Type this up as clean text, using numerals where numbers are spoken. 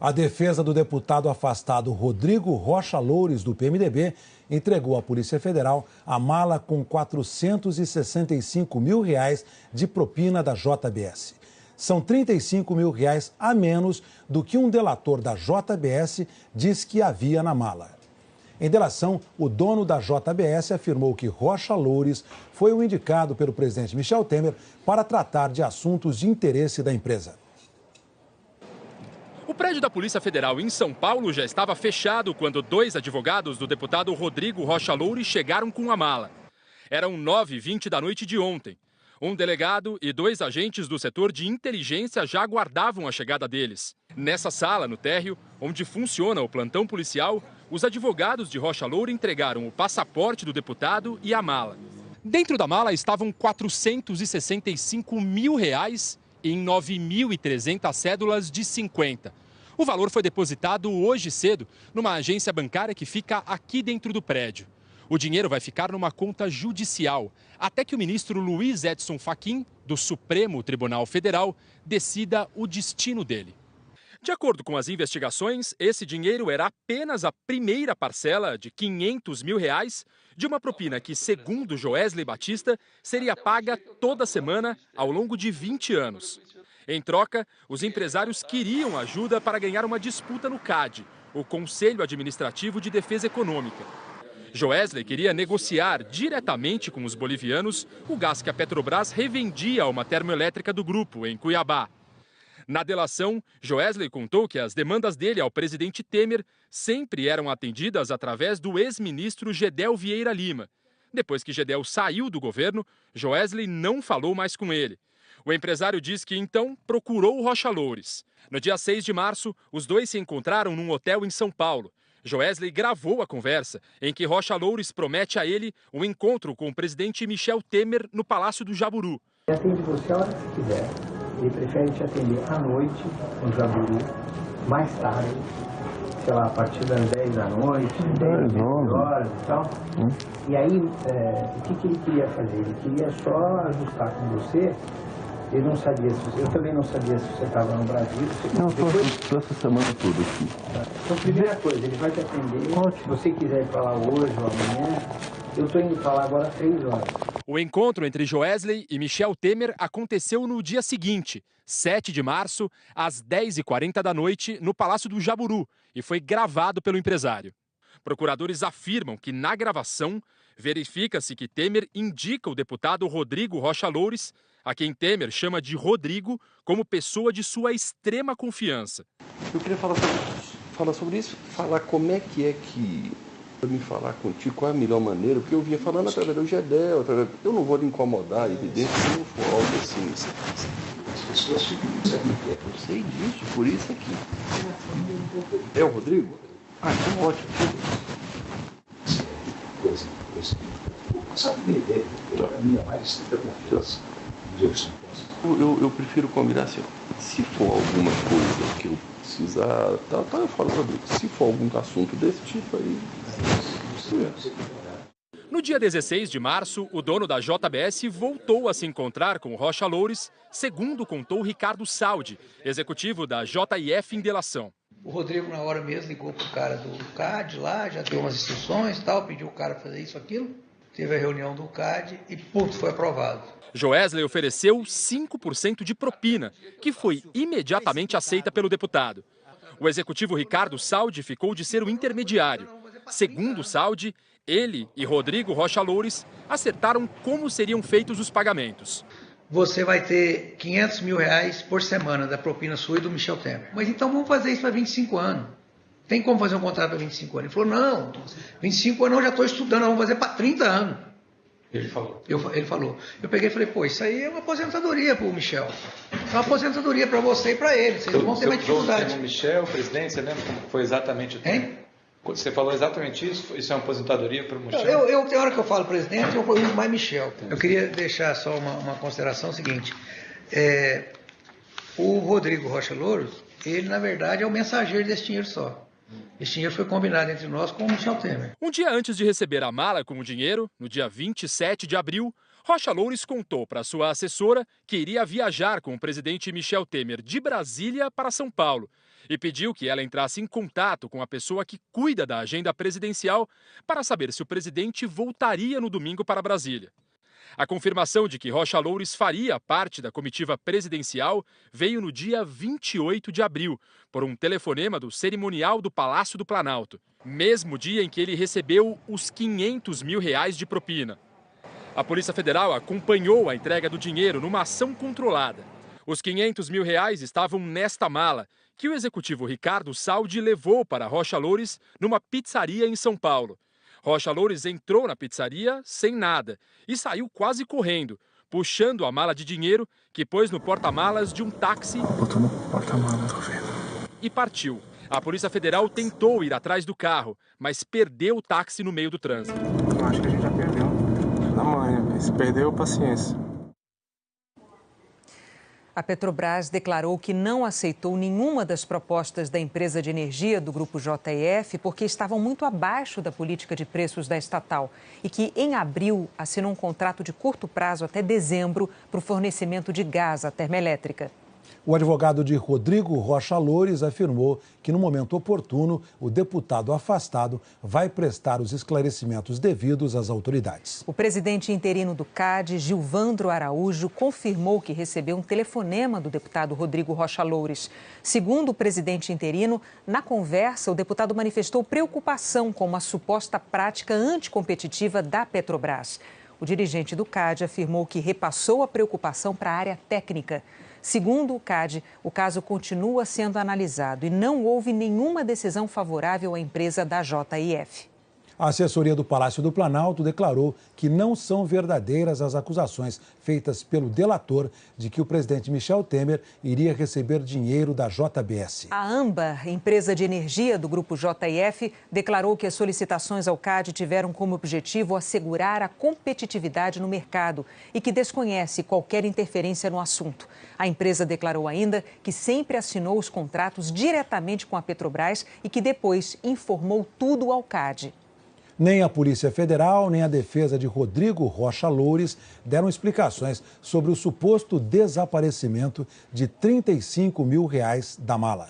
A defesa do deputado afastado Rodrigo Rocha Loures, do PMDB, entregou à Polícia Federal a mala com R$ 465 mil de propina da JBS. São R$ 35 mil a menos do que um delator da JBS diz que havia na mala. Em delação, o dono da JBS afirmou que Rocha Loures foi o indicado pelo presidente Michel Temer para tratar de assuntos de interesse da empresa. O prédio da Polícia Federal em São Paulo já estava fechado quando 2 advogados do deputado Rodrigo Rocha Loures chegaram com a mala. Eram 9h20 da noite de ontem. Um delegado e 2 agentes do setor de inteligência já aguardavam a chegada deles. Nessa sala, no térreo, onde funciona o plantão policial, os advogados de Rocha Loures entregaram o passaporte do deputado e a mala. Dentro da mala estavam R$ 465 mil em 9.300 cédulas de 50. O valor foi depositado hoje cedo numa agência bancária que fica aqui dentro do prédio. O dinheiro vai ficar numa conta judicial, até que o ministro Luiz Edson Fachin, do Supremo Tribunal Federal, decida o destino dele. De acordo com as investigações, esse dinheiro era apenas a primeira parcela de R$ 500 mil de uma propina que, segundo Joesley Batista, seria paga toda semana ao longo de 20 anos. Em troca, os empresários queriam ajuda para ganhar uma disputa no CAD, o Conselho Administrativo de Defesa Econômica. Joesley queria negociar diretamente com os bolivianos o gás que a Petrobras revendia a uma termoelétrica do grupo, em Cuiabá. Na delação, Joesley contou que as demandas dele ao presidente Temer sempre eram atendidas através do ex-ministro Gedel Vieira Lima. Depois que Gedel saiu do governo, Joesley não falou mais com ele. O empresário diz que então procurou Rocha Loures. No dia 6 de março, os dois se encontraram num hotel em São Paulo. Joesley gravou a conversa, em que Rocha Loures promete a ele um encontro com o presidente Michel Temer no Palácio do Jaburu. Atende você a hora que quiser. Ele prefere te atender à noite, no Jaburu, mais tarde, sei lá, a partir das 10 da noite, 10 horas e tal. E aí, o que ele queria fazer? Ele queria só ajustar com você. Ele não sabia se eu também não sabia se você estava no Brasil. Não, estou essa semana toda aqui. Então, primeira coisa, ele vai te atender. Se você quiser ir para lá hoje ou amanhã, eu estou indo para lá agora às 3 horas. O encontro entre Joesley e Michel Temer aconteceu no dia seguinte, 7 de março, às 10h40 da noite, no Palácio do Jaburu, e foi gravado pelo empresário. Procuradores afirmam que, na gravação, verifica-se que Temer indica o deputado Rodrigo Rocha Loures, a quem Temer chama de Rodrigo, como pessoa de sua extrema confiança. Eu queria falar sobre isso, falar como é que me falar contigo, qual é a melhor maneira, porque eu vinha falando através do Gedel, eu não vou lhe incomodar, evidente, se não for algo assim. As pessoas ficam sabendo. Eu sei disso, por isso aqui. É o Rodrigo? Ah, então ótimo. Sabe bem dele, a minha mais estrita confiança. Eu prefiro combinar assim, se for alguma coisa que eu precisar, tá, eu falo para Rodrigo, se for algum assunto desse tipo aí. No dia 16 de março, o dono da JBS voltou a se encontrar com Rocha Loures, segundo contou Ricardo Saldi, executivo da JIF em delação. O Rodrigo, na hora mesmo, ligou para o cara do CAD lá, já deu umas instruções, tal, pediu o cara fazer isso, aquilo. Teve a reunião do CAD e, ponto, foi aprovado. Joesley ofereceu 5% de propina, que foi imediatamente aceita pelo deputado. O executivo Ricardo Saldi ficou de ser o intermediário. Segundo Saldi, ele e Rodrigo Rocha Loures acertaram como seriam feitos os pagamentos. Você vai ter R$ 500 mil por semana da propina sua e do Michel Temer. Mas então vamos fazer isso para 25 anos. Tem como fazer um contrato para 25 anos? Ele falou, não, 25 anos eu já estou estudando, vamos fazer para 30 anos. Ele falou. Ele falou. Eu peguei e falei, pô, isso aí é uma aposentadoria para o Michel. É uma aposentadoria para você e para ele. Vocês não vão ter mais dificuldade. O Michel, presidente, você lembra como foi exatamente o tempo? Hein? Você falou exatamente isso? Isso é uma aposentadoria para o Michel? Tem hora que eu falo presidente, eu uso mais Michel. Eu queria deixar só uma consideração seguinte. O Rodrigo Rocha Loures, ele, na verdade, é o mensageiro desse dinheiro só. Esse dinheiro foi combinado entre nós com o Michel Temer. Um dia antes de receber a mala com o dinheiro, no dia 27 de abril, Rocha Loures contou para sua assessora que iria viajar com o presidente Michel Temer de Brasília para São Paulo e pediu que ela entrasse em contato com a pessoa que cuida da agenda presidencial para saber se o presidente voltaria no domingo para Brasília. A confirmação de que Rocha Loures faria parte da comitiva presidencial veio no dia 28 de abril, por um telefonema do cerimonial do Palácio do Planalto, mesmo dia em que ele recebeu os R$500 mil de propina. A Polícia Federal acompanhou a entrega do dinheiro numa ação controlada. Os R$500 mil estavam nesta mala, que o executivo Ricardo Saldi levou para Rocha Loures numa pizzaria em São Paulo. Rocha Loures entrou na pizzaria sem nada e saiu quase correndo, puxando a mala de dinheiro que pôs no porta-malas de um táxi. Botou no porta-malas, tô vendo. E partiu. A Polícia Federal tentou ir atrás do carro, mas perdeu o táxi no meio do trânsito. Eu acho que a gente já perdeu. Na manhã, se perdeu, paciência. A Petrobras declarou que não aceitou nenhuma das propostas da empresa de energia do Grupo JF porque estavam muito abaixo da política de preços da estatal e que, em abril, assinou um contrato de curto prazo até dezembro para o fornecimento de gás à termoelétrica. O advogado de Rodrigo Rocha Loures afirmou que, no momento oportuno, o deputado afastado vai prestar os esclarecimentos devidos às autoridades. O presidente interino do CAD, Gilvandro Araújo, confirmou que recebeu um telefonema do deputado Rodrigo Rocha Loures. Segundo o presidente interino, na conversa, o deputado manifestou preocupação com uma suposta prática anticompetitiva da Petrobras. O dirigente do CAD afirmou que repassou a preocupação para a área técnica. Segundo o CAD, o caso continua sendo analisado e não houve nenhuma decisão favorável à empresa da JF. A assessoria do Palácio do Planalto declarou que não são verdadeiras as acusações feitas pelo delator de que o presidente Michel Temer iria receber dinheiro da JBS. A AMBA, empresa de energia do grupo JF, declarou que as solicitações ao CAD tiveram como objetivo assegurar a competitividade no mercado e que desconhece qualquer interferência no assunto. A empresa declarou ainda que sempre assinou os contratos diretamente com a Petrobras e que depois informou tudo ao CAD. Nem a Polícia Federal, nem a defesa de Rodrigo Rocha Loures deram explicações sobre o suposto desaparecimento de R$35 mil da mala.